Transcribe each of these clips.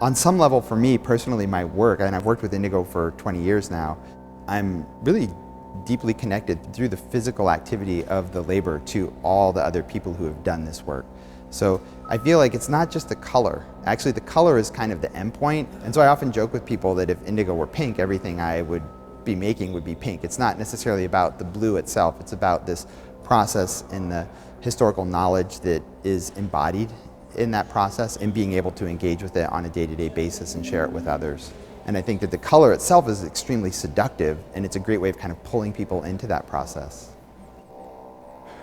On some level, for me personally, my work, and I've worked with indigo for 20 years now, I'm really deeply connected through the physical activity of the labor to all the other people who have done this work. So I feel like it's not just the color. Actually, the color is kind of the end point. And so I often joke with people that if indigo were pink, everything I would be making would be pink. It's not necessarily about the blue itself. It's about this process and the historical knowledge that is embodied in that process and being able to engage with it on a day-to-day basis and share it with others. And I think that the color itself is extremely seductive, and it's a great way of kind of pulling people into that process.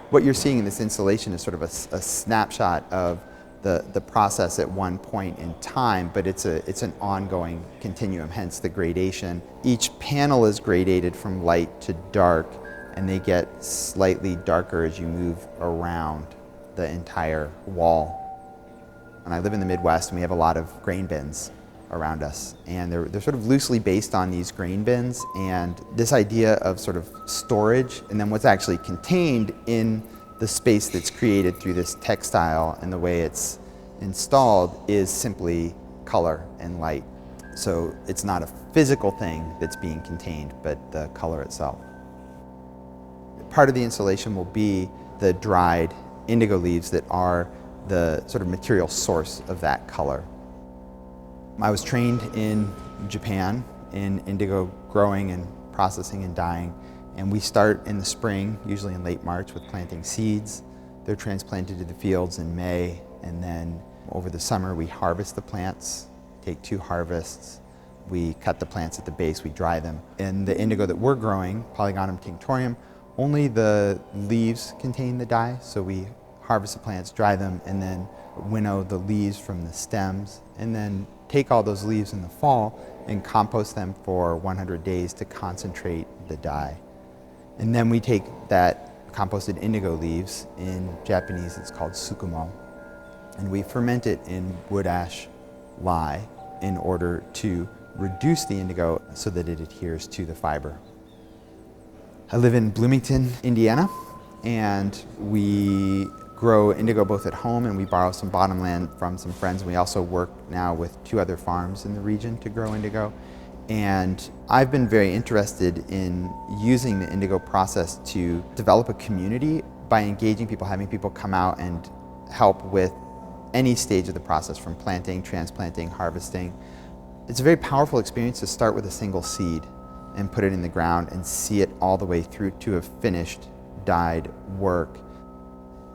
What you're seeing in this installation is sort of a snapshot of the process at one point in time, but it's an ongoing continuum, hence the gradation. Each panel is gradated from light to dark, and they get slightly darker as you move around the entire wall. And I live in the Midwest, and we have a lot of grain bins around us, and they're sort of loosely based on these grain bins, and this idea of sort of storage and then what's actually contained in the space that's created through this textile and the way it's installed is simply color and light. So it's not a physical thing that's being contained, but the color itself. Part of the installation will be the dried indigo leaves that are the sort of material source of that color. I was trained in Japan in indigo growing and processing and dyeing, and we start in the spring, usually in late March, with planting seeds. They're transplanted to the fields in May, and then over the summer we harvest the plants, take 2 harvests, we cut the plants at the base, we dry them. And the indigo that we're growing, Polygonum tinctorium, only the leaves contain the dye, so we harvest the plants, dry them, and then winnow the leaves from the stems, and then take all those leaves in the fall and compost them for 100 days to concentrate the dye. And then we take that composted indigo leaves, in Japanese it's called tsukumo, and we ferment it in wood ash lye in order to reduce the indigo so that it adheres to the fiber. I live in Bloomington, Indiana, and we grow indigo both at home, and we borrow some bottomland from some friends. We also work now with 2 other farms in the region to grow indigo. And I've been very interested in using the indigo process to develop a community by engaging people, having people come out and help with any stage of the process, from planting, transplanting, harvesting. It's a very powerful experience to start with a single seed and put it in the ground and see it all the way through to a finished dyed work.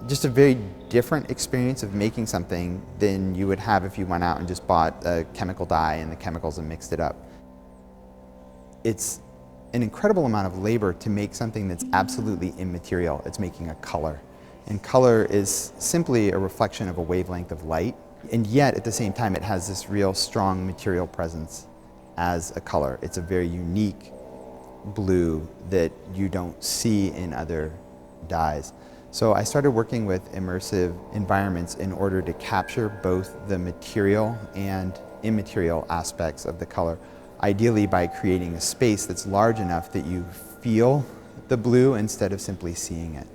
Just a very different experience of making something than you would have if you went out and just bought a chemical dye and the chemicals and mixed it up. It's an incredible amount of labor to make something that's absolutely immaterial. It's making a color. And color is simply a reflection of a wavelength of light, and yet at the same time it has this real strong material presence as a color. It's a very unique blue that you don't see in other dyes. So I started working with immersive environments in order to capture both the material and immaterial aspects of the color, ideally by creating a space that's large enough that you feel the blue instead of simply seeing it.